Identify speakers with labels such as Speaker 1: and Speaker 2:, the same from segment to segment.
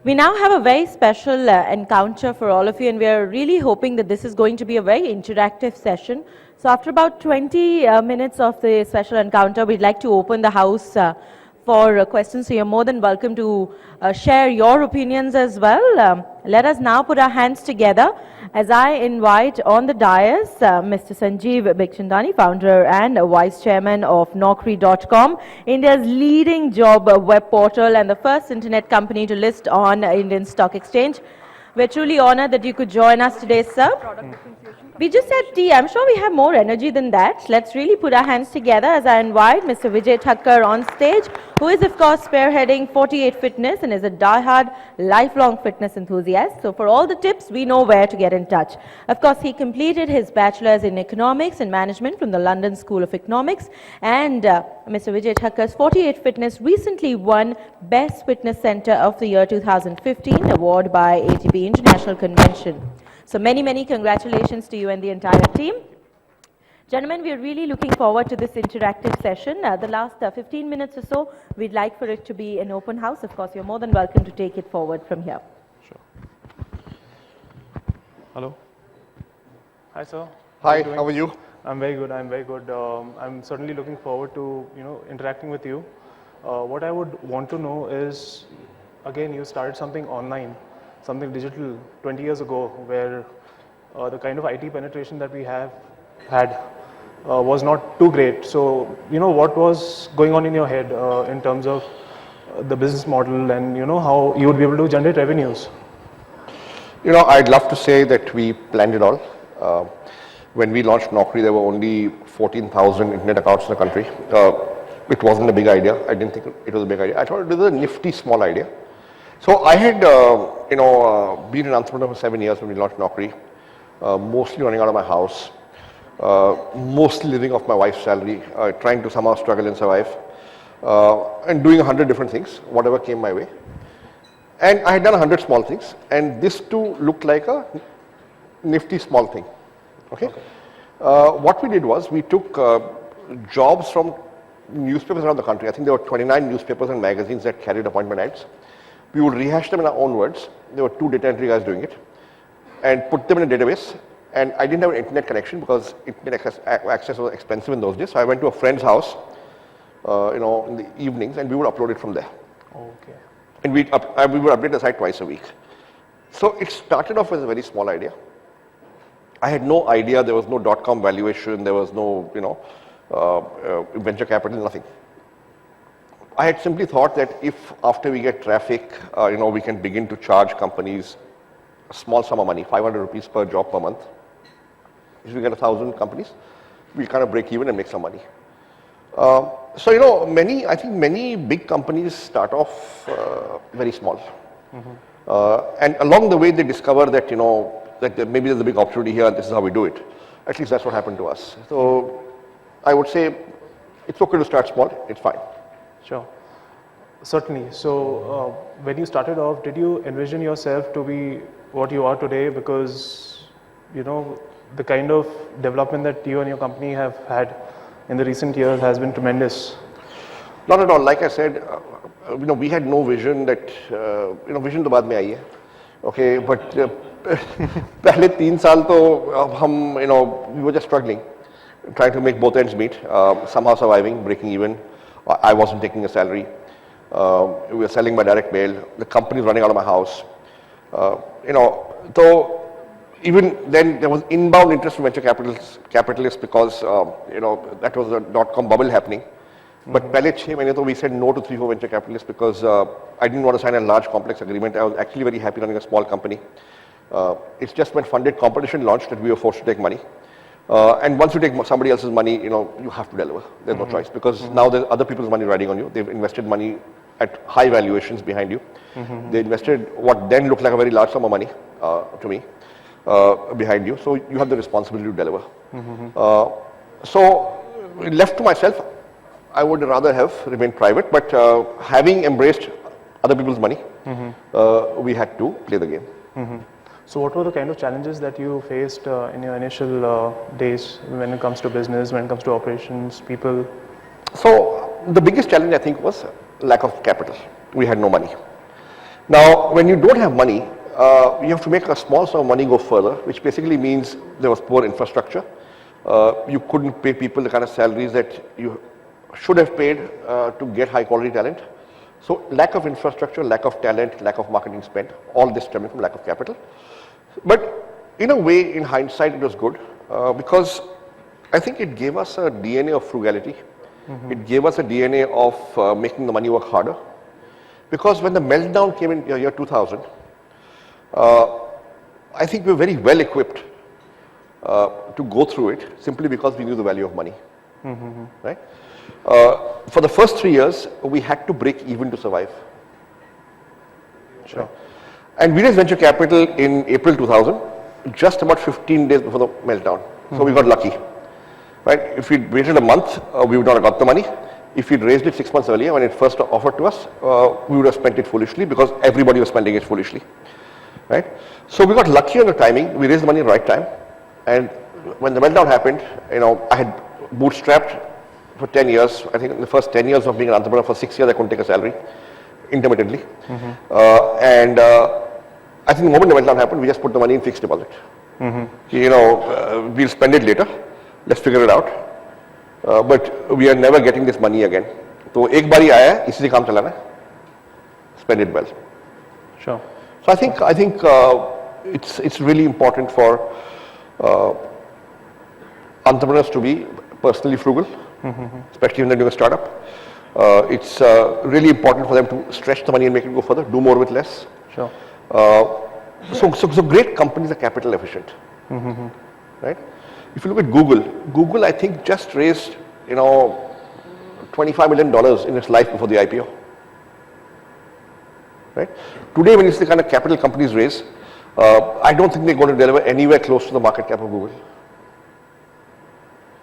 Speaker 1: We now have a very special encounter for all of you, and we are really hoping that this is going to be a very interactive session. So after about 20 minutes of the special encounter, we'd like to open the house for questions. So you're more than welcome to share your opinions as well. Let us now put our hands together as I invite on the dais Mr. Sanjeev Bikhchandani, founder and vice chairman of Naukri.com, India's leading job web portal and the first internet company to list on Indian Stock Exchange. We're truly honored that you could join us today, sir. We just had tea. I'm sure we have more energy than that. Let's really put our hands together as I invite Mr. Vijay Thakkar on stage, who is, of course, spearheading 48 Fitness and is a die-hard, lifelong fitness enthusiast. So for all the tips, we know where to get in touch. Of course, he completed his bachelor's in economics and management from the London School of Economics. And Mr. Vijay Thakkar's 48 Fitness recently won Best Fitness Center of the Year 2015 award by ATP International Convention. So many congratulations to you and the entire team. Gentlemen, we are really looking forward to this interactive session. The last 15 minutes or so, we'd like for it to be an open house. Of course, you're more than welcome to take it forward from here.
Speaker 2: Sure. Hello. Hi, sir.
Speaker 3: Hi, how are you?
Speaker 2: I'm very good. I'm very good. I'm certainly looking forward to interacting with you. What I would want to know is, again, you started something online, something digital 20 years ago, where the kind of IT penetration that we have had was not too great. So, what was going on in your head in terms of the business model and, how you would be able to generate revenues?
Speaker 3: I'd love to say that we planned it all. When we launched Naukri, there were only 14,000 internet accounts in the country. It wasn't a big idea. I didn't think it was a big idea. I thought it was a nifty small idea. So I had, been an entrepreneur for 7 years when we launched Naukri, mostly running out of my house, mostly living off my wife's salary, trying to somehow struggle and survive, and doing 100 different things, whatever came my way. And I had done 100 small things, and this too looked like a nifty small thing. Okay? What we did was we took jobs from newspapers around the country. I think there were 29 newspapers and magazines that carried appointment ads. We would rehash them in our own words. There were 2 data entry guys doing it, and put them in a database. And I didn't have an internet connection because internet access was expensive in those days. So I went to a friend's house, in the evenings, and we would upload it from there.
Speaker 2: Okay.
Speaker 3: And we would update the site twice a week. So it started off as a very small idea. I had no idea. There was no .com valuation. There was no, venture capital, nothing. I had simply thought that if after we get traffic, we can begin to charge companies a small sum of money, 500 rupees per job per month. If we get 1,000 companies, we kind of break even and make some money. So, I think many big companies start off very small. And along the way, they discover that, that maybe there's a big opportunity here and this is how we do it. At least that's what happened to us. So I would say it's okay to start small, it's fine.
Speaker 2: Sure. Certainly. So when you started off, did you envision yourself to be what you are today? Because, the kind of development that you and your company have had in the recent years has been tremendous.
Speaker 3: Not at all. Like I said, we had no vision that, vision to baad mein aayi hai. Okay, but pehle 3 saal to we were just struggling, trying to make both ends meet, somehow surviving, breaking even. I wasn't taking a salary. We were selling by direct mail. The company was running out of my house. So even then there was inbound interest from venture capitalists because, that was a .com bubble happening. But pehle 6 mahine we said no to 3-4 venture capitalists because I didn't want to sign a large complex agreement. I was actually very happy running a small company. It's just when funded competition launched that we were forced to take money. And once you take somebody else's money, you have to deliver. There's no choice because now there's other people's money riding on you. They've invested money at high valuations behind you. They invested what then looked like a very large sum of money to me behind you. So you have the responsibility to deliver. So left to myself, I would rather have remained private, but having embraced other people's money, we had to play the game.
Speaker 2: So what were the kind of challenges that you faced in your initial days when it comes to business, when it comes to operations, people?
Speaker 3: So the biggest challenge I think was lack of capital. We had no money. Now, when you don't have money, you have to make a small sum of money go further, which basically means there was poor infrastructure. You couldn't pay people the kind of salaries that you should have paid to get high quality talent. So lack of infrastructure, lack of talent, lack of marketing spend, all this stemming from lack of capital. But in a way, in hindsight, it was good because I think it gave us a DNA of frugality. It gave us a DNA of making the money work harder. Because when the meltdown came in year 2000, I think we were very well equipped to go through it simply because we knew the value of money. Right? For the first 3 years, we had to break even to survive.
Speaker 2: Sure.
Speaker 3: And we raised venture capital in April 2000, just about 15 days before the meltdown. So we got lucky. Right? If we'd waited a month, we would not have got the money. If we'd raised it 6 months earlier when it first offered to us, we would have spent it foolishly because everybody was spending it foolishly. Right? So we got lucky on the timing. We raised the money at the right time. And when the meltdown happened, I had bootstrapped for 10 years. I think in the first 10 years of being an entrepreneur, for 6 years I couldn't take a salary intermittently. I think the moment the meltdown happened, we just put the money in fixed deposit. We'll spend it later. Let's figure it out. But we are never getting this money again. So एक बारी आया है, इसी से काम चलाना है. Spend it well.
Speaker 2: Sure.
Speaker 3: So I think it's really important for entrepreneurs to be personally frugal, especially when they're doing a startup. It's really important for them to stretch the money and make it go further, do more with less.
Speaker 2: Sure.
Speaker 3: So great companies are capital efficient, right? If you look at Google I think just raised $25 million in its life before the IPO. Right? Today, when you see the kind of capital companies raise, I don't think they're going to deliver anywhere close to the market cap of Google.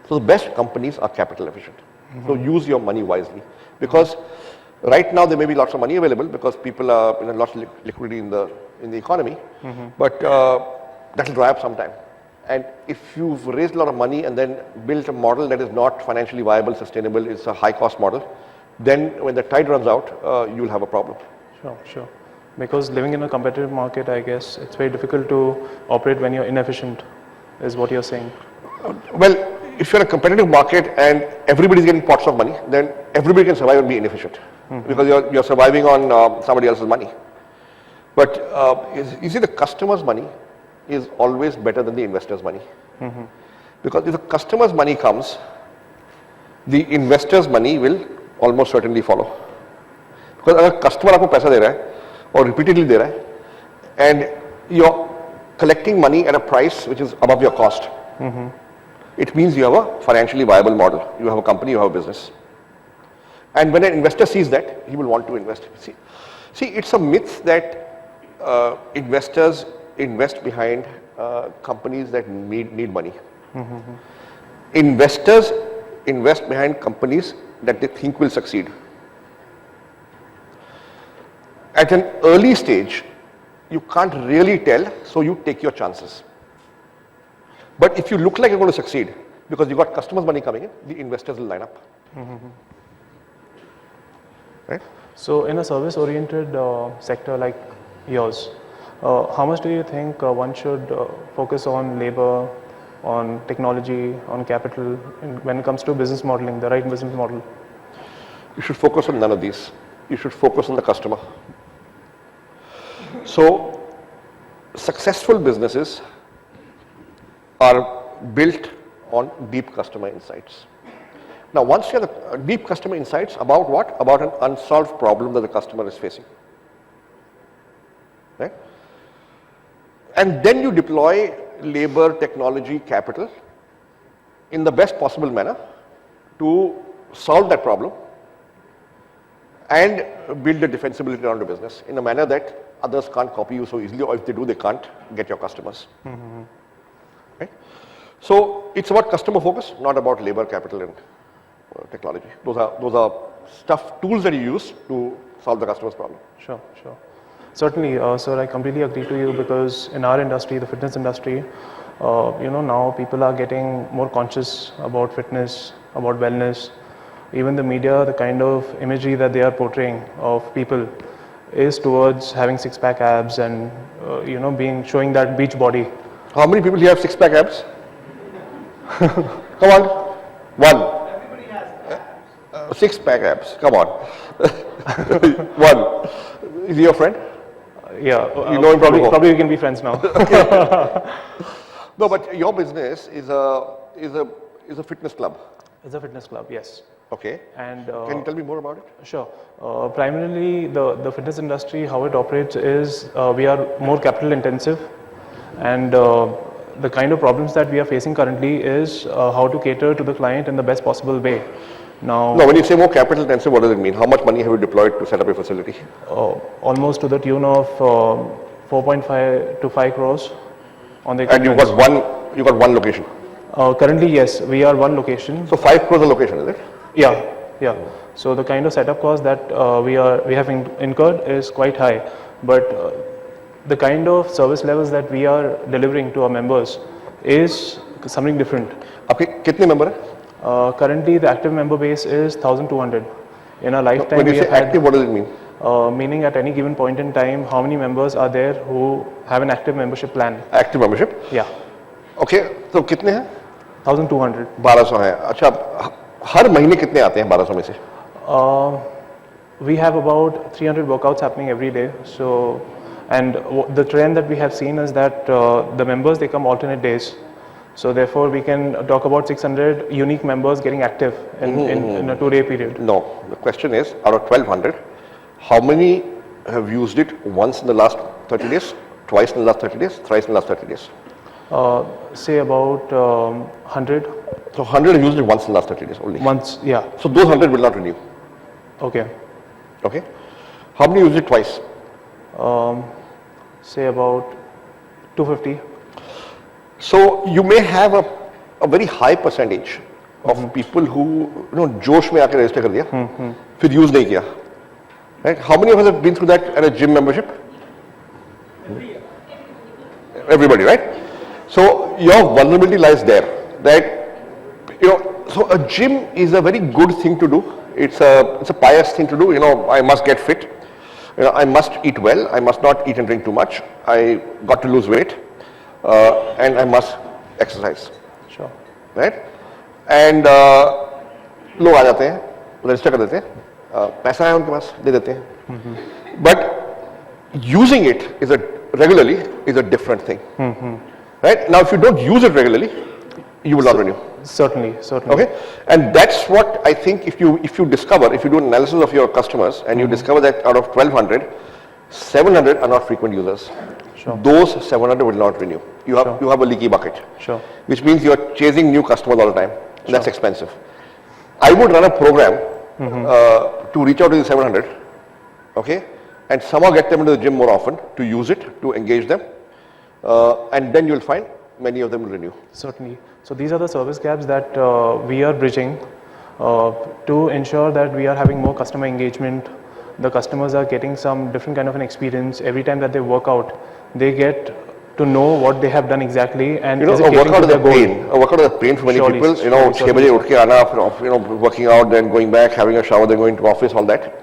Speaker 3: So the best companies are capital efficient. So use your money wisely, because right now there may be lots of money available because people are in lots of liquidity in the economy, but that will dry up sometime. And if you've raised a lot of money and then built a model that is not financially viable, sustainable, it's a high cost model, then when the tide runs out, you'll have a problem.
Speaker 2: Sure. Because living in a competitive market, I guess it's very difficult to operate when you're inefficient, is what you're saying.
Speaker 3: Well, if you're in a competitive market and everybody's getting pots of money, then everybody can survive and be inefficient because you're surviving on somebody else's money. But you see, the customer's money is always better than the investor's money. Because if the customer's money comes, the investor's money will almost certainly follow. Because if a customer आपको पैसा दे रहा है और repeatedly दे रहा है, and you're collecting money at a price which is above your cost, it means you have a financially viable model. You have a company, you have a business. And when an investor sees that, he will want to invest. See, it's a myth that investors invest behind companies that need money. Investors invest behind companies that they think will succeed. At an early stage, you can't really tell, so you take your chances. But if you look like you're going to succeed, because you've got customers' money coming in, the investors will line up. Right?
Speaker 2: So in a service-oriented sector like yours, how much do you think one should focus on labor, on technology, on capital, when it comes to business modeling, the right business model?
Speaker 3: You should focus on none of these. You should focus on the customer. So, successful businesses are built on deep customer insights. Now, once you have the deep customer insights about what? About an unsolved problem that the customer is facing. Right? And then you deploy labor, technology, capital in the best possible manner to solve that problem and build a defensibility around the business in a manner that others can't copy you so easily, or if they do, they can't get your customers. Right? So it's about customer focus, not about labor, capital, and technology. Those are tools that you use to solve the customer's problem.
Speaker 2: Sure. Certainly, sir, I completely agree to you, because in our industry, the fitness industry, now people are getting more conscious about fitness, about wellness. Even the media, the kind of imagery that they are portraying of people is towards having six-pack abs and you know, showing that beach body.
Speaker 3: How many people here have six-pack abs? Come on. One. Six-pack abs. Come on. One. Is he your friend?
Speaker 2: Yeah.
Speaker 3: You know him from home.
Speaker 2: Probably we can be friends now.
Speaker 3: No, but your business is a fitness club.
Speaker 2: It's a fitness club, yes.
Speaker 3: Okay.
Speaker 2: And
Speaker 3: Can you tell me more about it?
Speaker 2: sure. Primarily, the fitness industry, how it operates is we are more capital intensive, and the kind of problems that we are facing currently is how to cater to the client in the best possible way. Now,
Speaker 3: No, when you say more capital intensive, what does it mean? How much money have you deployed to set up a facility?
Speaker 2: almost to the tune of 4.5 to 5 crores on the
Speaker 3: And
Speaker 2: equipment.
Speaker 3: you got one location.
Speaker 2: Currently, yes, we are one location.
Speaker 3: So 5 crores a location, is it?
Speaker 2: Yeah, yeah. So the kind of setup cost that we have incurred is quite high, but the kind of service levels that we are delivering to our members is something different.
Speaker 3: आपके कितने member हैं?
Speaker 2: Currently, the active member base is 1,200. In our lifetime,
Speaker 3: When you
Speaker 2: we
Speaker 3: say
Speaker 2: have had,
Speaker 3: active, what does it mean?
Speaker 2: meaning at any given point in time, how many members are there who have an active membership plan?
Speaker 3: Active membership.
Speaker 2: Yeah,
Speaker 3: Okay, तो कितने हैं?
Speaker 2: 1,200.
Speaker 3: 1200 हैं. अच्छा, हर महीने कितने आते हैं 1200 में से?
Speaker 2: We have about 300 workouts happening every day. So, and the trend that we have seen is that the members, they come alternate days. So therefore, we can talk about 600 unique members getting active in a 2-day period.
Speaker 3: No, the question is, out of 1200, how many have used it once in the last 30 days, twice in the last 30 days, thrice in the last 30 days?
Speaker 2: Say about 100
Speaker 3: So 100 have used it once in the last 30 days only.
Speaker 2: months. Yeah.
Speaker 3: So those 100 will not renew.
Speaker 2: Okay.
Speaker 3: Okay. How many used it twice?
Speaker 2: Say about 250.
Speaker 3: So you may have a very high percentage of people who, you know, जोश में आके register कर दिया, फिर use नहीं किया. Right? How many of us have been through that at a gym membership? Everybody, right? So your vulnerability lies there. That, you know, so a gym is a very good thing to do. It's a pious thing to do. You know, I must get fit. You know, I must eat well. I must not eat and drink too much. I got to lose weight, and I must exercise.
Speaker 2: Sure.
Speaker 3: Right? And लोग आ जाते हैं, register कर देते हैं, पैसा है उनके पास, दे देते हैं. But using it regularly is a different thing. Right? Now, if you don't use it regularly, you will not renew.
Speaker 2: Certainly, certainly.
Speaker 3: Okay, and that's what I think. If you do an analysis of your customers and you discover that out of 1200, 700 are not frequent users.
Speaker 2: Sure.
Speaker 3: Those 700 will not renew. You have a leaky bucket.
Speaker 2: Sure.
Speaker 3: Which means you are chasing new customers all the time. And that's expensive. I would run a program to reach out to the 700, okay, and somehow get them into the gym more often, to use it, to engage them, and then you'll find many of them will renew.
Speaker 2: Certainly. So these are the service gaps that we are bridging to ensure that we are having more customer engagement. The customers are getting some different kind of an experience. Every time that they work out, they get to know what they have done exactly, and
Speaker 3: you know,
Speaker 2: is it
Speaker 3: a
Speaker 2: catering
Speaker 3: workout
Speaker 2: to
Speaker 3: is
Speaker 2: their
Speaker 3: a
Speaker 2: goal?
Speaker 3: pain. A workout is a pain for many
Speaker 2: Surely,
Speaker 3: people. You know,
Speaker 2: surely,
Speaker 3: 6 baje utھ ke aana, you know, working out, then going back, having a shower, then going to office, all that.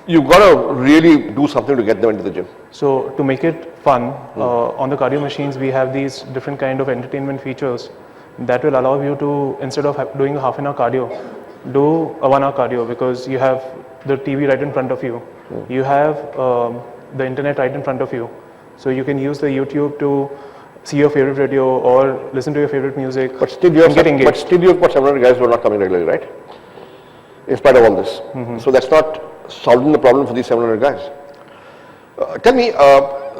Speaker 3: You've got to really do something to get them into the gym.
Speaker 2: So to make it fun, on the cardio machines, we have these different kind of entertainment features that will allow you to, instead of doing a half an hour cardio, do a 1 hour cardio, because you have the TV right in front of you. You have the internet right in front of you. So you can use the YouTube to see your favorite video or listen to your favorite music.
Speaker 3: But still you've got 700 guys who are not coming regularly, right? In spite of all this. So that's not solving the problem for these 700 guys. Tell me,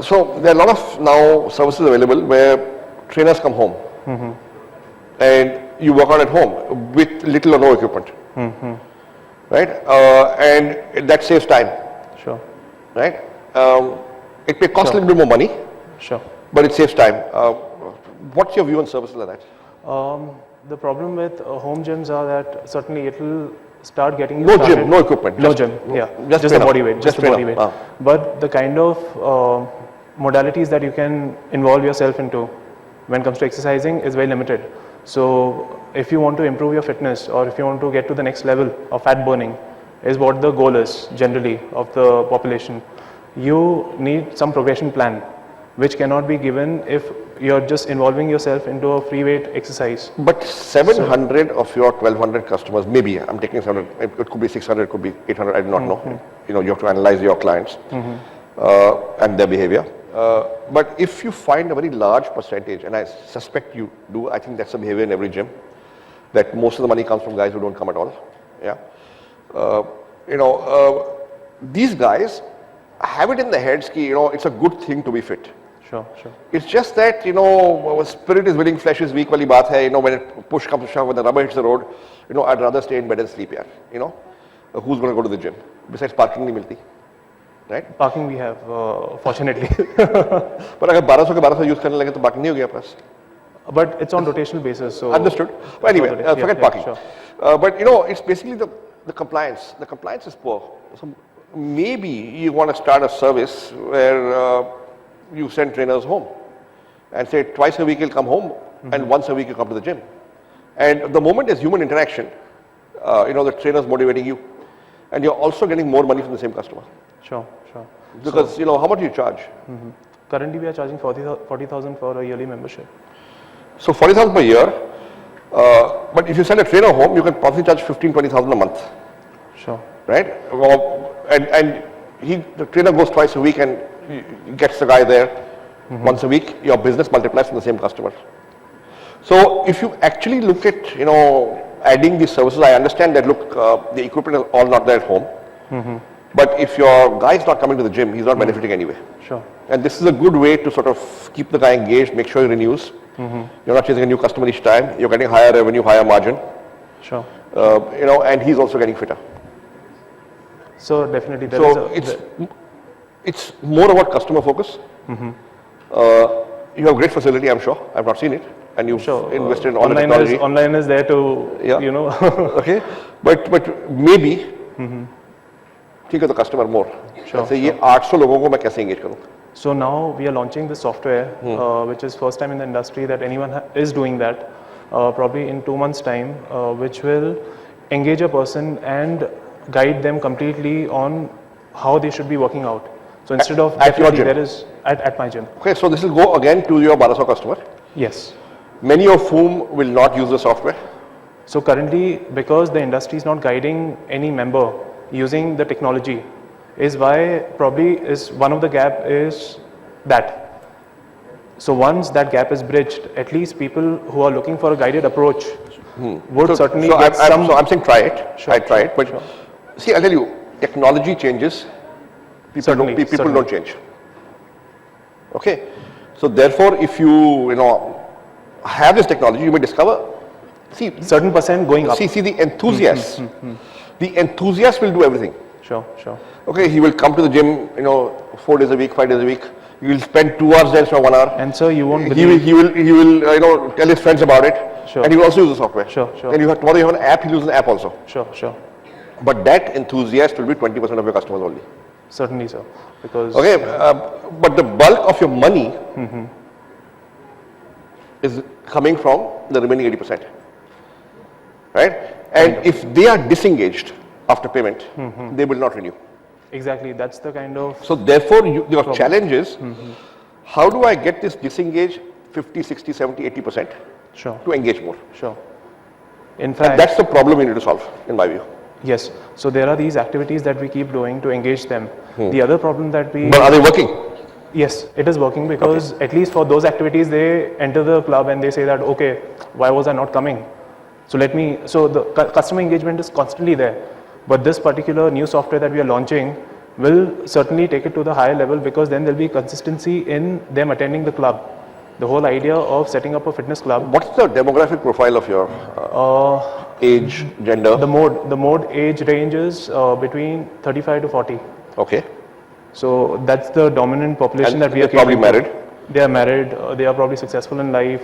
Speaker 3: so there are a lot of now services available where trainers come home and you work out at home with little or no equipment, right? And that saves time,
Speaker 2: Sure.
Speaker 3: right? It may cost a little bit more money,
Speaker 2: Sure.
Speaker 3: but it saves time. What's your view on services like that?
Speaker 2: The problem with home gyms are that certainly it will start getting you
Speaker 3: No
Speaker 2: started.
Speaker 3: gym, no equipment.
Speaker 2: No
Speaker 3: just-
Speaker 2: gym, yeah.
Speaker 3: Just
Speaker 2: Just
Speaker 3: train
Speaker 2: the
Speaker 3: up.
Speaker 2: body weight, just the
Speaker 3: train
Speaker 2: body
Speaker 3: up.
Speaker 2: weight.
Speaker 3: Ah.
Speaker 2: But the kind of modalities that you can involve yourself into when it comes to exercising is very limited. So if you want to improve your fitness, or if you want to get to the next level of fat burning, is what the goal is generally of the population. You need some progression plan, which cannot be given if you're just involving yourself into a free weight exercise.
Speaker 3: But 700 of your 1200 customers, maybe I'm taking 700, it could be 600, it could be 800, I do not know. You know, you have to analyze your clients and their behavior. But if you find a very large percentage, and I suspect you do, I think that's the behavior in every gym, that most of the money comes from guys who don't come at all. Yeah. These guys have it in their heads, ki, it's a good thing to be fit.
Speaker 2: Sure, sure.
Speaker 3: It's just that, spirit is willing, flesh is weak wali baat hai, when it push comes to shove, when the rubber hits the road, I'd rather stay in bed and sleep, yaar. Who's going to go to the gym? Besides parking nahi milti, right?
Speaker 2: Parking we have, fortunately.
Speaker 3: But agar 1200 ke 1200 use karne lage to parking nahi hogi aap paas.
Speaker 2: But it's on rotational basis, so.
Speaker 3: Understood. But anyway, forget parking.
Speaker 2: Sure.
Speaker 3: But it's basically the compliance. The compliance is poor. So maybe you want to start a service where you send trainers home and say twice a week you'll come home and once a week you come to the gym. And the moment there's human interaction, the trainer's motivating you and you're also getting more money from the same customer.
Speaker 2: Sure, sure.
Speaker 3: Because, how much do you charge?
Speaker 2: Currently we are charging 40,000 for a yearly membership.
Speaker 3: So 40,000 per year, but if you send a trainer home, you can probably charge 15,000-20,000 a month.
Speaker 2: Sure.
Speaker 3: Right? And the trainer goes twice a week and gets the guy there once a week, your business multiplies from the same customer. So if you actually look at, adding these services, I understand that, look, the equipment is all not there at home. But if your guy is not coming to the gym, he's not benefiting anyway.
Speaker 2: Sure.
Speaker 3: And this is a good way to sort of keep the guy engaged, make sure he renews. You're not chasing a new customer each time. You're getting higher revenue, higher margin.
Speaker 2: Sure.
Speaker 3: And he's also getting fitter.
Speaker 2: So definitely there is
Speaker 3: it's more about customer focus. You have great facility, I'm sure. I've not seen it. And you've invested in all the technology.
Speaker 2: Online is there to,
Speaker 3: Okay. But maybe think of the customer more.
Speaker 2: Sure.
Speaker 3: Say, ये 800 लोगों को मैं कैसे engage करूँ?
Speaker 2: So now we are launching the software, which is first time in the industry that anyone is doing that, probably in 2 months' time, which will engage a person and guide them completely on how they should be working out. So instead of
Speaker 3: at your gym?
Speaker 2: there is at my gym.
Speaker 3: Okay, so this will go again to your 1200 customer.
Speaker 2: Yes.
Speaker 3: Many of whom will not use the software.
Speaker 2: So currently, because the industry is not guiding any member using the technology, is why probably is one of the gap is that. So once that gap is bridged, at least people who are looking for a guided approach would certainly get some.
Speaker 3: So I'm saying try it.
Speaker 2: Sure,
Speaker 3: try it. But see, I'll tell you, technology changes. People don't change. Okay. So therefore, if you have this technology, you may discover. See,
Speaker 2: certain percent going up.
Speaker 3: See the enthusiasts. The enthusiast will do everything.
Speaker 2: Sure, sure.
Speaker 3: Okay, he will come to the gym, 4 days a week, 5 days a week. He will spend 2 hours there instead of 1 hour.
Speaker 2: And so you won't
Speaker 3: believe. He will tell his friends about it.
Speaker 2: Sure.
Speaker 3: And he will also use the software.
Speaker 2: Sure, sure.
Speaker 3: Then tomorrow you have an app, he'll use an app also.
Speaker 2: Sure, sure.
Speaker 3: But that enthusiast will be 20% of your customers only.
Speaker 2: Certainly, sir. Because
Speaker 3: okay, but the bulk of your money is coming from the remaining 80%. Right? And if they are disengaged after payment, they will not renew.
Speaker 2: Exactly, that's the kind of.
Speaker 3: So therefore, your challenge is, how do I get this disengaged 50, 60, 70, 80% to engage more?
Speaker 2: Sure. In fact,
Speaker 3: and that's the problem we need to solve, in my view.
Speaker 2: Yes. So there are these activities that we keep doing to engage them. The other problem that we.
Speaker 3: But are they working?
Speaker 2: Yes, it is working because at least for those activities, they enter the club and they say that, okay, why was I not coming? So the customer engagement is constantly there. But this particular new software that we are launching will certainly take it to the higher level because then there'll be consistency in them attending the club. The whole idea of setting up a fitness club.
Speaker 3: What's the demographic profile of your age, gender?
Speaker 2: The mode age ranges between 35 to 40.
Speaker 3: Okay.
Speaker 2: So that's the dominant population that we are
Speaker 3: probably married.
Speaker 2: They are married. They are probably successful in life.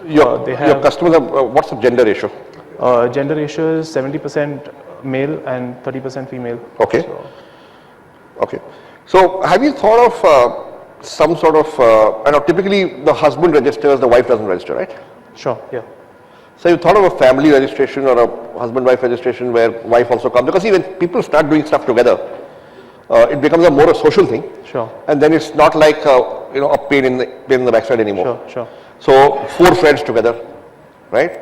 Speaker 3: Your customers are, what's the gender ratio?
Speaker 2: Gender ratio is 70% male and 30% female.
Speaker 3: Okay. Okay. So have you thought of some sort of, typically the husband registers, the wife doesn't register, right?
Speaker 2: Sure, yeah.
Speaker 3: So you thought of a family registration or a husband-wife registration where wife also comes? Because see, when people start doing stuff together, it becomes a more a social thing.
Speaker 2: Sure.
Speaker 3: And then it's not like a pain in the backside anymore.
Speaker 2: Sure.
Speaker 3: So 4 friends together, right?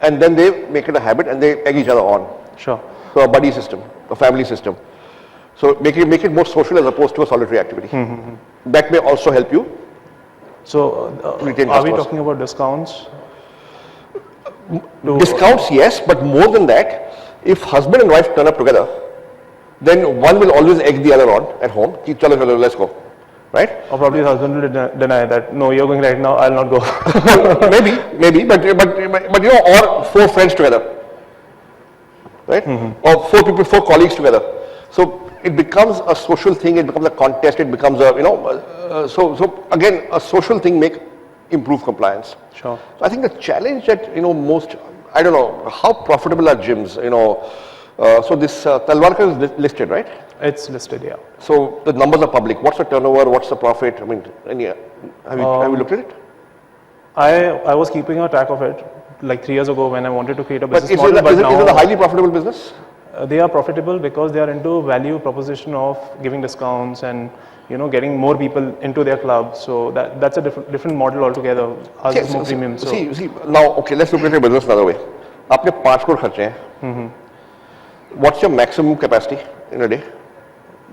Speaker 3: And then they make it a habit and they egg each other on.
Speaker 2: Sure.
Speaker 3: So a buddy system, a family system. So make it more social as opposed to a solitary activity. That may also help you.
Speaker 2: So
Speaker 3: retain
Speaker 2: are we
Speaker 3: customers.
Speaker 2: talking about discounts?
Speaker 3: Discounts, yes, but more than that, if husband and wife turn up together, then one will always egg the other on at home. Keep chalo, let's go, right?
Speaker 2: Or probably the husband will deny that, no, you're going right now, I'll not go.
Speaker 3: maybe, but or 4 friends together, right? Or 4 colleagues together. So it becomes a social thing. It becomes a contest. It becomes a so again a social thing improve compliance.
Speaker 2: Sure.
Speaker 3: So I think the challenge that most, I don't know how profitable are gyms. So this Talwarkar is listed, right?
Speaker 2: It's listed, yeah.
Speaker 3: So the numbers are public. What's the turnover? What's the profit? I mean, have you looked at it?
Speaker 2: I was keeping a track of it like 3 years ago when I wanted to create a
Speaker 3: But
Speaker 2: business model.
Speaker 3: is it a highly profitable business?
Speaker 2: They are profitable because they are into value proposition of giving discounts and getting more people into their club. So that's a different model altogether. Ours is more premium. So
Speaker 3: See, now, okay, let's look at your business another way. आपने 5 crore खर्चे हैं. What's your maximum capacity in a day?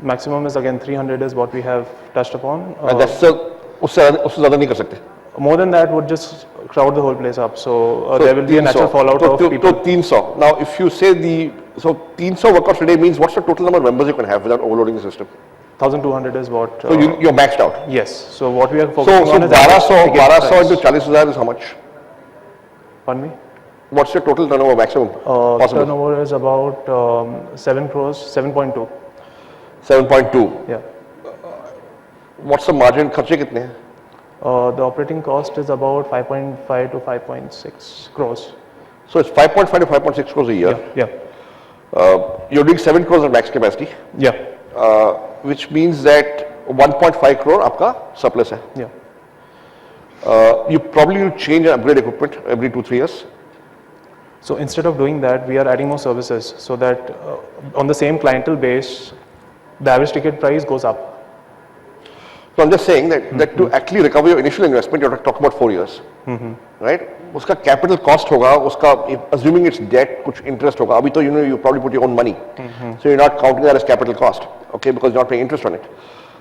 Speaker 2: Maximum is again 300 is what we have touched upon.
Speaker 3: And that's उससे ज़्यादा नहीं कर सकते.
Speaker 2: More than that would just crowd the whole place up. So there will be a natural fallout of people.
Speaker 3: So 300. Now, if you say 300 workouts a day means what's the total number of members you can have without overloading the system?
Speaker 2: 1,200 is what.
Speaker 3: So you're maxed out.
Speaker 2: Yes. So what we are focusing on is
Speaker 3: 1200 into 40,000 is how much?
Speaker 2: Pardon me?
Speaker 3: What's your total turnover maximum possible?
Speaker 2: Turnover is about 7 crores, 7.2.
Speaker 3: 7.2.
Speaker 2: Yeah.
Speaker 3: What's the margin? खर्चे कितने हैं?
Speaker 2: The operating cost is about 5.5 to 5.6 crores.
Speaker 3: So it's 5.5 to 5.6 crores a year.
Speaker 2: Yeah.
Speaker 3: You're doing 7 crores of max capacity.
Speaker 2: Yeah.
Speaker 3: Which means that 1.5 crore आपका surplus है.
Speaker 2: Yeah.
Speaker 3: You probably will change and upgrade equipment every 2-3 years.
Speaker 2: So instead of doing that, we are adding more services so that on the same clientele base, the average ticket price goes up.
Speaker 3: So I'm just saying that to actually recover your initial investment, you have to talk about 4 years, right? उसका capital cost होगा, उसका assuming it's debt, कुछ interest होगा. अभी तो you probably put your own money, so you're not counting that as capital cost, okay? Because you're not paying interest on it.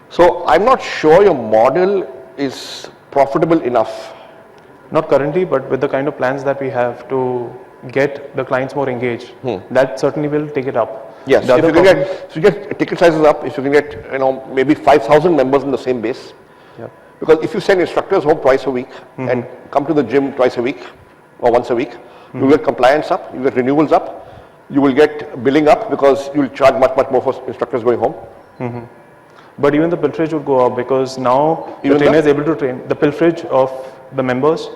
Speaker 3: So I'm not sure your model is profitable enough.
Speaker 2: Not currently, but with the kind of plans that we have to get the clients more engaged, that certainly will take it up.
Speaker 3: Yes, if you get ticket sizes up, if you can get maybe 5,000 members in the same base.
Speaker 2: Yeah.
Speaker 3: Because if you send instructors home twice a week and come to the gym twice a week or once a week, you will get compliance up, you will get renewals up, you will get billing up because you will charge much more for instructors going home.
Speaker 2: But even the pilferage would go up because now the trainer is able to train the pilferage of the members.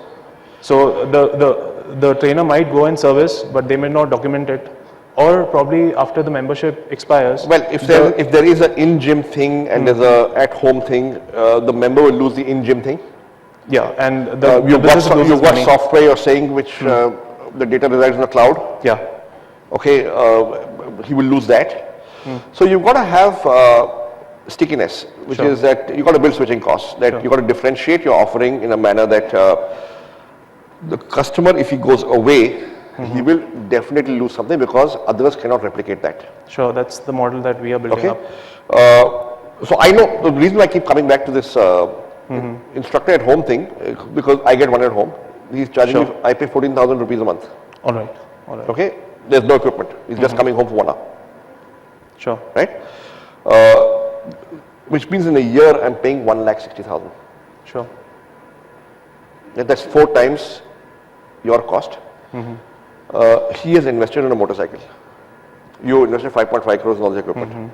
Speaker 2: So the trainer might go and service, but they may not document it. Or probably after the membership expires.
Speaker 3: Well, if there is an in-gym thing and there's a at-home thing, the member will lose the in-gym thing.
Speaker 2: Yeah, and
Speaker 3: you've got software you're saying which the data resides in the cloud.
Speaker 2: Yeah.
Speaker 3: Okay, he will lose that. So you've got to have stickiness, which is that you've got to build switching costs. That you've got to differentiate your offering in a manner that the customer, if he goes away, he will definitely lose something because others cannot replicate that.
Speaker 2: Sure, that's the model that we are building up.
Speaker 3: So I know the reason I keep coming back to this instructor at home thing because I get one at home. He's charging me, I pay 14,000 rupees a month.
Speaker 2: All right.
Speaker 3: Okay, there's no equipment. He's just coming home for 1 hour.
Speaker 2: Sure.
Speaker 3: Right? Which means in a year I'm paying 1,60,000.
Speaker 2: Sure.
Speaker 3: That's 4 times your cost. He has invested in a motorcycle. You invested 5.5 crores in all the equipment.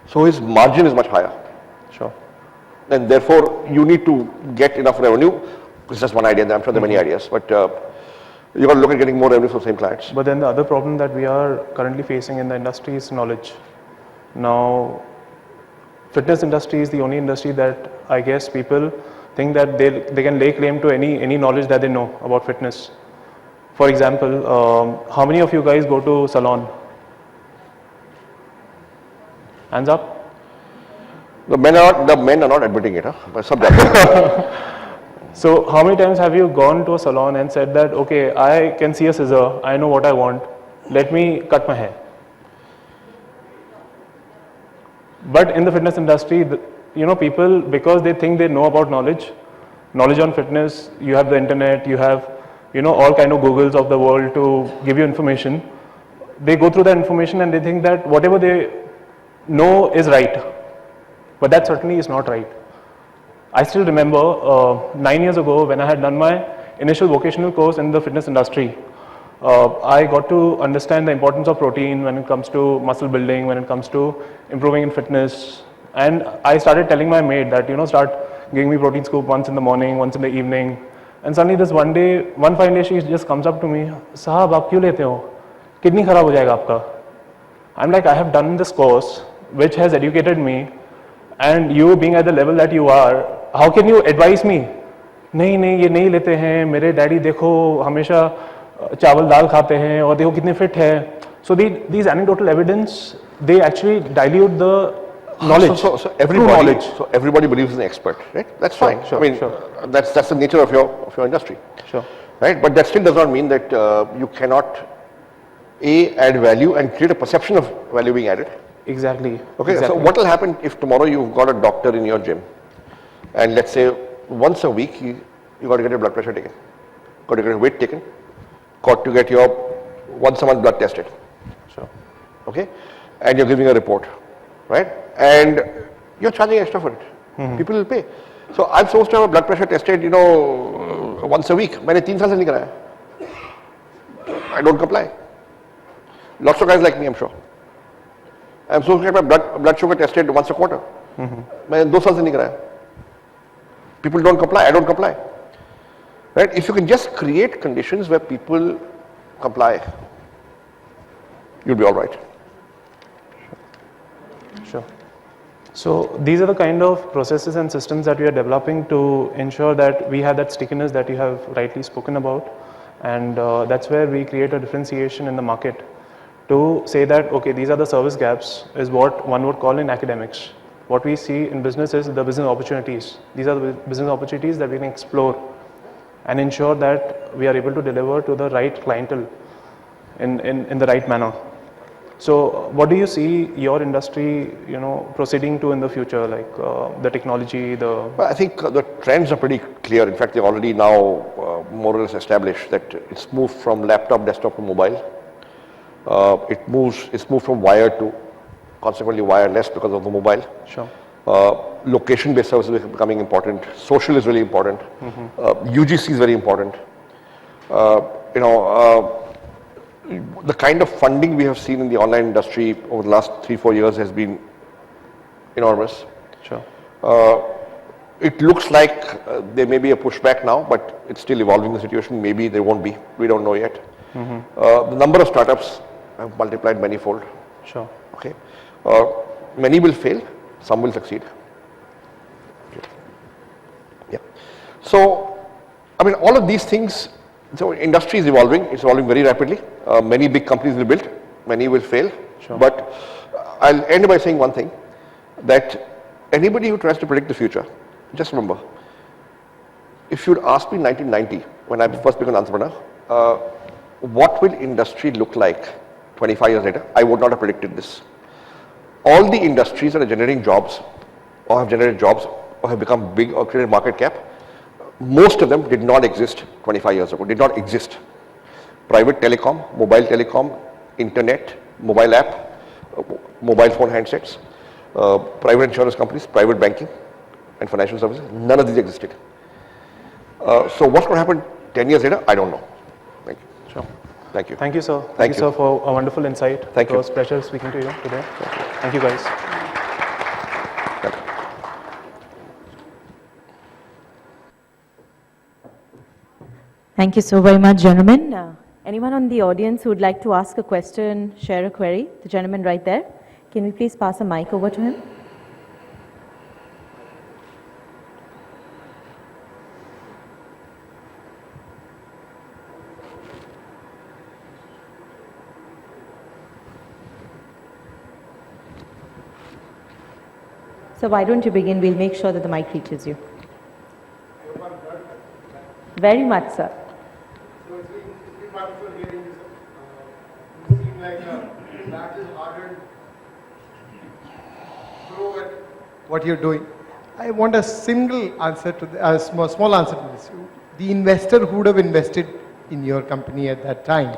Speaker 3: So his margin is much higher.
Speaker 2: Sure.
Speaker 3: And therefore, you need to get enough revenue. It's just one idea. I'm sure there are many ideas, but you got to look at getting more revenue from the same clients.
Speaker 2: But then the other problem that we are currently facing in the industry is knowledge. Now, fitness industry is the only industry that I guess people think that they can lay claim to any knowledge that they know about fitness. For example, how many of you guys go to salon? Hands up.
Speaker 3: The men are not admitting it, huh? But
Speaker 2: So how many times have you gone to a salon and said that, okay, I can see a scissor, I know what I want, let me cut my hair. But in the fitness industry, people, because they think they know about knowledge on fitness, you have the internet, you have, all kind of Googles of the world to give you information. They go through that information and they think that whatever they know is right. But that certainly is not right. I still remember 9 years ago when I had done my initial vocational course in the fitness industry. I got to understand the importance of protein when it comes to muscle building, when it comes to improving in fitness. And I started telling my maid that, start giving me protein scoop once in the morning, once in the evening. And suddenly this one fine day, she just comes up to me, "Sahab, aap kyun lete ho? Kidney kharab ho jayega aapka." I'm like, I have done this course, which has educated me, and you being at the level that you are, how can you advise me? नहीं नहीं ये नहीं लेते हैं, मेरे daddy देखो हमेशा चावल दाल खाते हैं और देखो कितने फिट है. So these anecdotal evidence, they actually dilute the knowledge.
Speaker 3: So everybody believes in an expert, right? That's fine.
Speaker 2: Sure,
Speaker 3: I mean, that's the nature of your industry.
Speaker 2: Sure.
Speaker 3: Right? But that still does not mean that you cannot add value and create a perception of value being added.
Speaker 2: Exactly.
Speaker 3: Okay.
Speaker 2: Exactly.
Speaker 3: So what will happen if tomorrow you've got a doctor in your gym, and let's say once a week you got to get your blood pressure taken, got to get your weight taken, got to get your once a month blood tested.
Speaker 2: Sure.
Speaker 3: Okay, and you're giving a report, right? And you're charging extra for it. People will pay. So I'm supposed to have a blood pressure tested, once a week. मैंने 3 साल से नहीं कराया. I don't comply. Lots of guys like me, I'm sure. I'm supposed to get my blood sugar tested once a quarter. मैंने 2 साल से नहीं कराया. People don't comply. I don't comply. Right? If you can just create conditions where people comply, you'll be all right.
Speaker 2: Sure. So these are the kind of processes and systems that we are developing to ensure that we have that stickiness that you have rightly spoken about, and that's where we create a differentiation in the market to say that, okay, these are the service gaps is what one would call in academics. What we see in business is the business opportunities. These are the business opportunities that we can explore and ensure that we are able to deliver to the right clientele in the right manner. So what do you see your industry, proceeding to in the future, like the technology,
Speaker 3: Well, I think the trends are pretty clear. In fact, they're already now more or less established that it's moved from laptop, desktop to mobile. It's moved from wired to consequently wireless because of the mobile.
Speaker 2: Sure.
Speaker 3: Location-based services are becoming important. Social is really important. UGC is very important. The kind of funding we have seen in the online industry over the last 3-4 years has been enormous.
Speaker 2: Sure.
Speaker 3: It looks like there may be a pushback now, but it's still evolving the situation. Maybe there won't be. We don't know yet. The number of startups have multiplied manifold.
Speaker 2: Sure.
Speaker 3: Okay. Many will fail, some will succeed. Okay. Yeah. So, I mean, all of these things, so industry is evolving, it's evolving very rapidly. Many big companies will build, many will fail.
Speaker 2: Sure.
Speaker 3: But I'll end by saying one thing, that anybody who tries to predict the future, just remember, if you'd asked me in 1990, when I first became an entrepreneur, what will industry look like 25 years later, I would not have predicted this. All the industries that are generating jobs, or have generated jobs, or have become big or created market cap, most of them did not exist 25 years ago, did not exist. Private telecom, mobile telecom, internet, mobile app, mobile phone handsets, private insurance companies, private banking and financial services, none of these existed. So what's going to happen 10 years later, I don't know. Thank you.
Speaker 2: Sure.
Speaker 3: Thank you.
Speaker 2: Thank you, sir. Thank you, sir, for a wonderful insight.
Speaker 3: Thank you.
Speaker 2: It was a pleasure speaking to you today. Thank you, guys.
Speaker 1: Thank you so very much, gentlemen. Anyone on the audience who would like to ask a question, share a query? The gentleman right there. Can we please pass a mic over to him? So why don't you begin? We'll make sure that the mic reaches you. Very much, sir.
Speaker 4: So it's been wonderful hearing this. You seem like a battle-hardened pro at what you're doing. I want a single answer to a small answer to this. The investor who would have invested in your company at that time,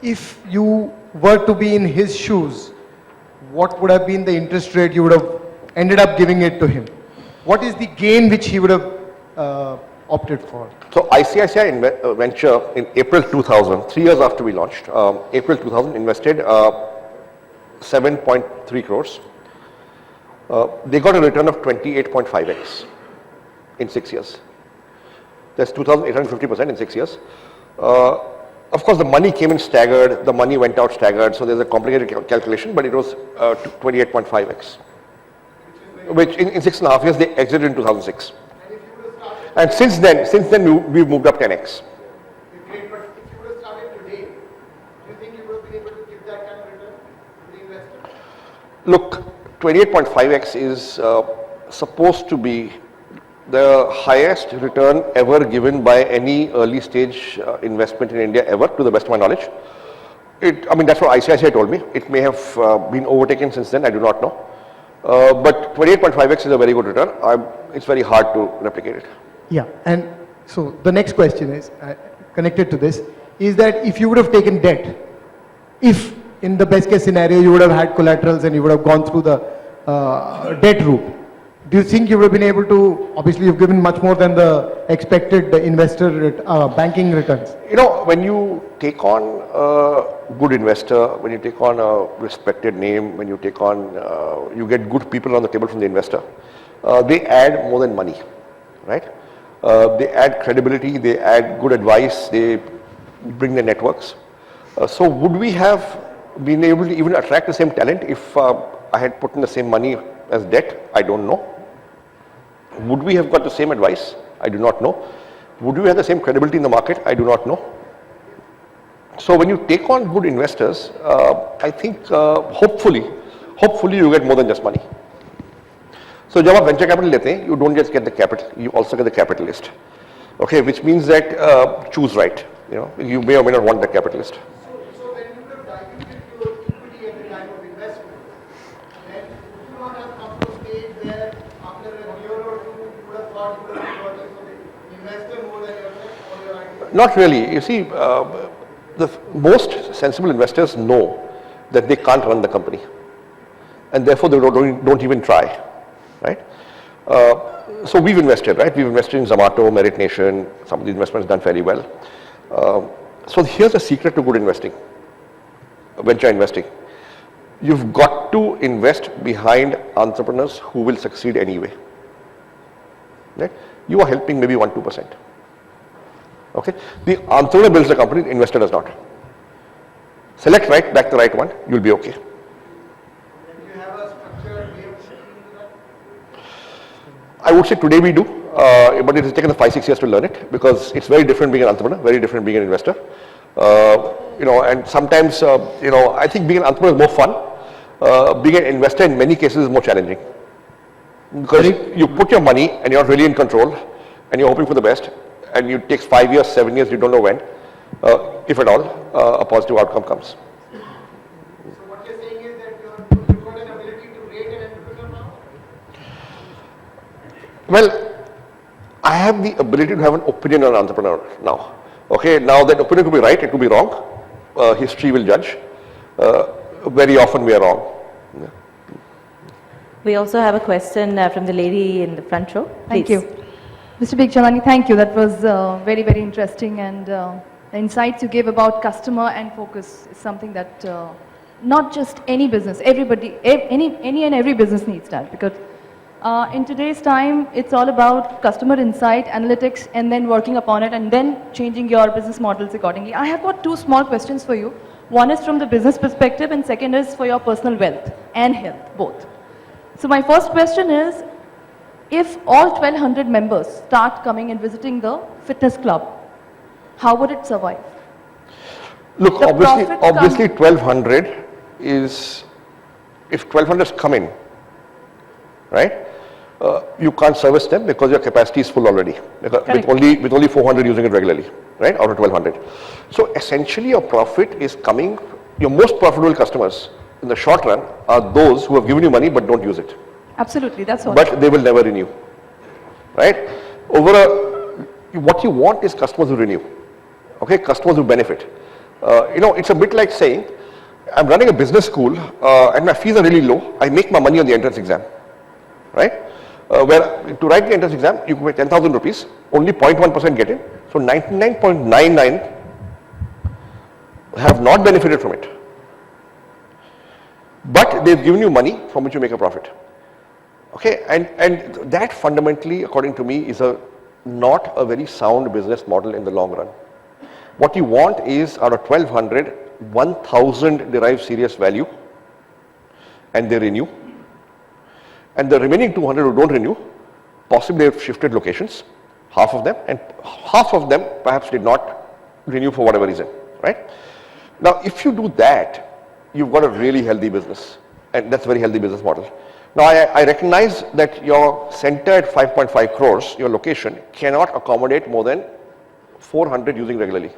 Speaker 4: if you were to be in his shoes, what would have been the interest rate you would have ended up giving it to him? What is the gain which he would have opted for?
Speaker 3: So ICICI Venture in April 2000, 3 years after we launched, April 2000 invested 7.3 crores. They got a return of 28.5x in 6 years. That's 2,850% in 6 years. Of course, the money came in staggered, the money went out staggered, so there's a complicated calculation, but it was 28.5x, which in 6.5 years they exited in 2006. And since then we've moved up 10x.
Speaker 4: Great, but if you would have started today, do you think you would have been able to give that kind of return to the investor?
Speaker 3: Look, 28.5x is supposed to be the highest return ever given by any early stage investment in India ever, to the best of my knowledge. I mean, that's what ICICI told me. It may have been overtaken since then, I do not know. But 28.5x is a very good return. It's very hard to replicate it.
Speaker 4: Yeah, and so the next question is connected to this, is that if you would have taken debt, if in the best case scenario you would have had collaterals and you would have gone through the debt route, do you think you would have been able to, obviously you've given much more than the expected investor banking returns?
Speaker 3: You know, when you take on a good investor, when you take on a respected name, when you take on, you get good people on the table from the investor, they add more than money, right? They add credibility, they add good advice, they bring their networks. So would we have been able to even attract the same talent if I had put in the same money as debt? I don't know. Would we have got the same advice? I do not know. Would we have the same credibility in the market? I do not know. So when you take on good investors, I think hopefully you get more than just money. So जब आप venture capital लेते हैं, you don't just get the capital, you also get the capitalist. Okay, which means that choose right. You know, you may or may not want the capitalist.
Speaker 4: So when you would have diluted your equity at the time of investment, then would you not have come to a stage where after a year or two you would have thought you would have been working for the investor more than yourself or your idea?
Speaker 3: Not really. You see, the most sensible investors know that they can't run the company, and therefore they don't even try, right? So we've invested, right? We've invested in Zomato, Merit Nation. Some of the investments done fairly well. So here's the secret to good investing, venture investing. You've got to invest behind entrepreneurs who will succeed anyway. Right? You are helping maybe 1-2%. Okay? The entrepreneur builds the company, the investor does not. Select right, back the right one, you'll be okay.
Speaker 4: Do you have a structured way of doing that?
Speaker 3: I would say today we do, but it has taken 5-6 years to learn it, because it's very different being an entrepreneur, very different being an investor. You know, and sometimes, you know, I think being an entrepreneur is more fun. Being an investor in many cases is more challenging, because you put your money and you're not really in control, and you're hoping for the best, and it takes 5 years, 7 years, you don't know when, if at all, a positive outcome comes.
Speaker 4: So what you're saying is that you've got an ability to rate an entrepreneur now?
Speaker 3: Well, I have the ability to have an opinion on an entrepreneur now. Okay, now that opinion could be right, it could be wrong. History will judge. Very often we are wrong. Yeah.
Speaker 1: We also have a question from the lady in the front row.
Speaker 5: Thank
Speaker 1: Please.
Speaker 5: you. Mr. Bikhchandani, thank you. That was very, very interesting, and the insights you gave about customer and focus is something that not just any business, everybody, any and every business needs that, because in today's time, it's all about customer insight, analytics, and then working upon it, and then changing your business models accordingly. I have got two small questions for you. One is from the business perspective, and second is for your personal wealth and health, both. So my first question is, if all 1,200 members start coming and visiting the fitness club, how would it survive?
Speaker 3: Look,
Speaker 5: The
Speaker 3: obviously
Speaker 5: profit
Speaker 3: 1,200 is if 1200s come in, right, you can't service them because your capacity is full already, with only 400 using it regularly, right, out of 1200. So essentially your profit is coming, your most profitable customers in the short run are those who have given you money but don't use it.
Speaker 5: Absolutely, that's all.
Speaker 3: But they will never renew, right? What you want is customers who renew, okay, customers who benefit. It's a bit like saying, I'm running a business school and my fees are really low, I make my money on the entrance exam, right? Where to write the entrance exam, you pay 10,000 rupees, only 0.1% get in, so 99.99 have not benefited from it. But they've given you money from which you make a profit. Okay, and that fundamentally, according to me, is not a very sound business model in the long run. What you want is out of 1200, 1000 derive serious value and they renew. And the remaining 200 who don't renew, possibly have shifted locations, half of them, and half of them perhaps did not renew for whatever reason, right? Now, if you do that, you've got a really healthy business, and that's a very healthy business model. Now, I recognize that your center at 5.5 crores, your location, cannot accommodate more than 400 using regularly,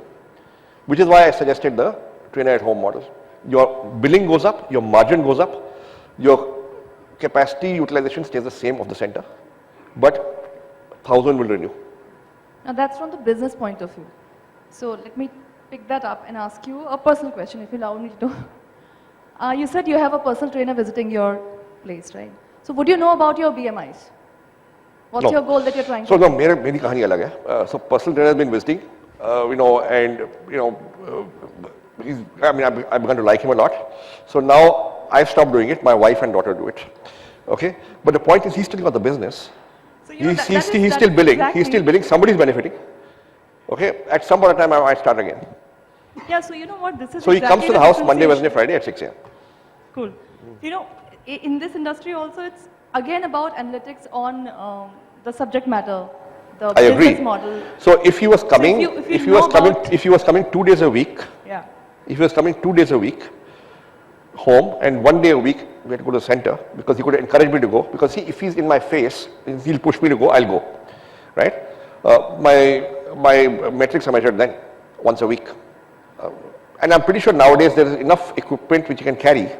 Speaker 3: which is why I suggested the trainer at home model. Your billing goes up, your margin goes up, your capacity utilization stays the same of the center, but 1000 will renew.
Speaker 5: Now that's from the business point of view. So let me pick that up and ask you a personal question, if you allow me to. You said you have a personal trainer visiting your place, right? So would you know about your BMIs? What's your goal that you're trying to
Speaker 3: So no, meri kahani alag hai. So personal trainer has been visiting, I've begun to like him a lot. So now I've stopped doing it. My wife and daughter do it. Okay, but the point is, he's still got the business. So he's still billing. Exactly. He's still billing. Somebody's benefiting. Okay, at some point of time, I might start again.
Speaker 5: Yeah. So you know what? This is.
Speaker 3: So he comes to the house Monday, Wednesday, Friday at 6 a.m.
Speaker 5: Cool. In this industry also, it's again about analytics on the subject matter, the business model.
Speaker 3: So if he was coming, if he was coming 2 days a week,
Speaker 5: yeah.
Speaker 3: If he was coming 2 days a week home and 1 day a week we had to go to the center, because he could encourage me to go, because if he's in my face, he'll push me to go, I'll go, right? My metrics are measured then, once a week. And I'm pretty sure nowadays there is enough equipment which you can carry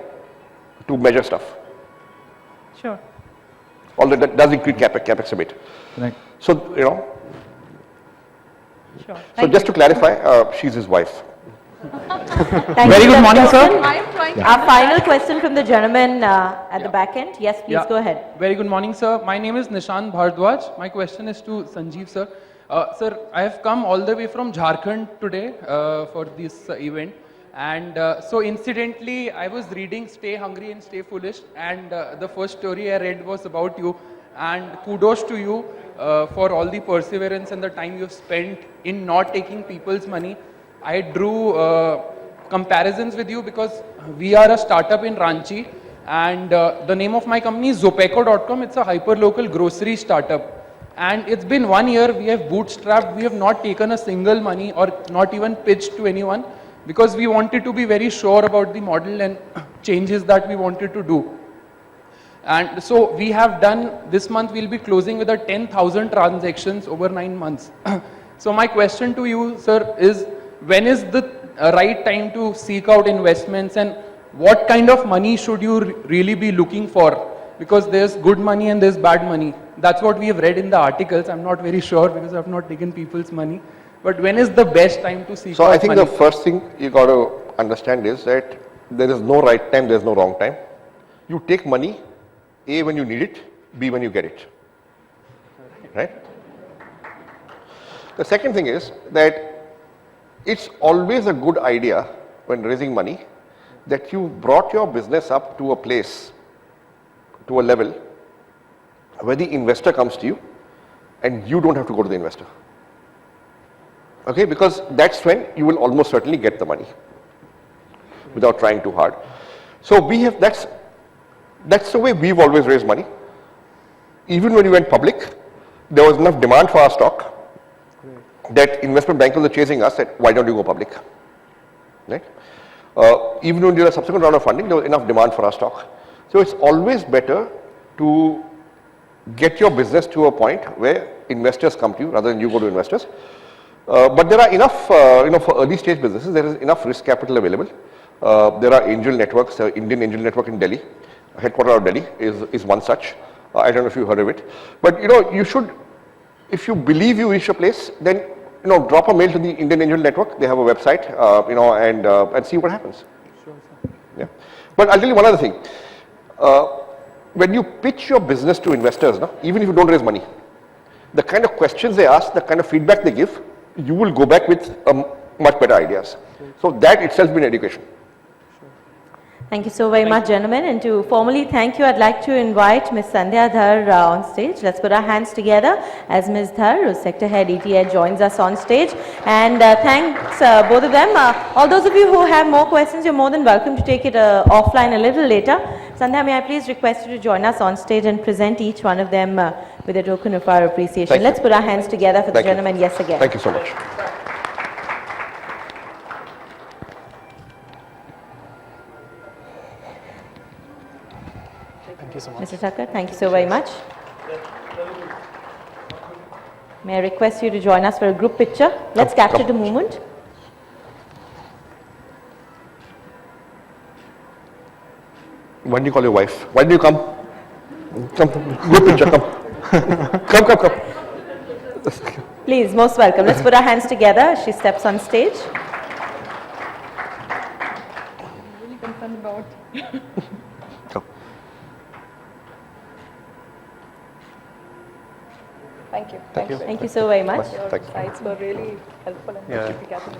Speaker 3: to measure stuff.
Speaker 5: Sure.
Speaker 3: Although that does increase capex a bit.
Speaker 6: Right.
Speaker 3: So,
Speaker 5: Sure.
Speaker 3: So just to clarify, she's his wife.
Speaker 6: Very good morning, sir.
Speaker 1: Our final question from the gentleman at the back end. Yes, please go ahead.
Speaker 6: Very good morning, sir. My name is Nishan Bhardwaj. My question is to Sanjeev, sir. Sir, I have come all the way from Jharkhand today for this event. And so incidentally, I was reading Stay Hungry and Stay Foolish, and the first story I read was about you. And kudos to you for all the perseverance and the time you've spent in not taking people's money. I drew comparisons with you because we are a startup in Ranchi, and the name of my company is Zopeco.com. It's a hyper-local grocery startup. And it's been 1 year, we have bootstrapped, we have not taken a single money or not even pitched to anyone, because we wanted to be very sure about the model and changes that we wanted to do. And so we have done, this month we'll be closing with 10,000 transactions over 9 months. So my question to you, sir, is when is the right time to seek out investments, and what kind of money should you really be looking for? Because there's good money and there's bad money. That's what we have read in the articles. I'm not very sure because I've not taken people's money. But when is the best time to seek out money? So I think
Speaker 3: the first thing you got to understand is that there is no right time, there's no wrong time. You take money, A, when you need it, B, when you get it. Right? The second thing is that it's always a good idea when raising money that you brought your business up to a place, to a level where the investor comes to you and you don't have to go to the investor. Okay, because that's when you will almost certainly get the money without trying too hard. So we have, that's the way we've always raised money. Even when we went public, there was enough demand for our stock that investment bankers were chasing us that why don't you go public, right? Even when we did a subsequent round of funding, there was enough demand for our stock. So it's always better to get your business to a point where investors come to you rather than you go to investors. But there are enough, for early stage businesses, there is enough risk capital available. There are angel networks, Indian angel network in Delhi, headquartered out of Delhi is one such. I don't know if you heard of it. But you should, if you believe you reach a place, then drop a mail to the Indian angel network. They have a website, and see what happens.
Speaker 6: Sure, sir.
Speaker 3: Yeah. But I'll tell you one other thing. When you pitch your business to investors, even if you don't raise money, the kind of questions they ask, the kind of feedback they give, you will go back with much better ideas. So that itself been education.
Speaker 1: Thank you so very much, gentlemen. And to formally thank you, I'd like to invite Ms. Sandhya Dhar on stage. Let's put our hands together as Ms. Dhar, who's Sector Head ETH, joins us on stage. And thanks both of them. All those of you who have more questions, you're more than welcome to take it offline a little later. Sandhya, may I please request you to join us on stage and present each one of them with a token of our appreciation. Let's put our hands together for the gentlemen. Yes, again.
Speaker 3: Thank you so much.
Speaker 2: Thank you so much.
Speaker 1: Mr. Thakkar, thank you so very much. May I request you to join us for a group picture? Let's capture the moment.
Speaker 3: When do you call your wife? Why do you come? Come, group picture, come. come.
Speaker 1: Please, most welcome. Let's put our hands together as she steps on stage.
Speaker 5: Really concerned about.
Speaker 3: Come.
Speaker 5: Thank you.
Speaker 2: Thank you.
Speaker 1: Thank you so very much.
Speaker 3: Thank you.
Speaker 5: Slides were really helpful and
Speaker 2: Yeah.
Speaker 5: together.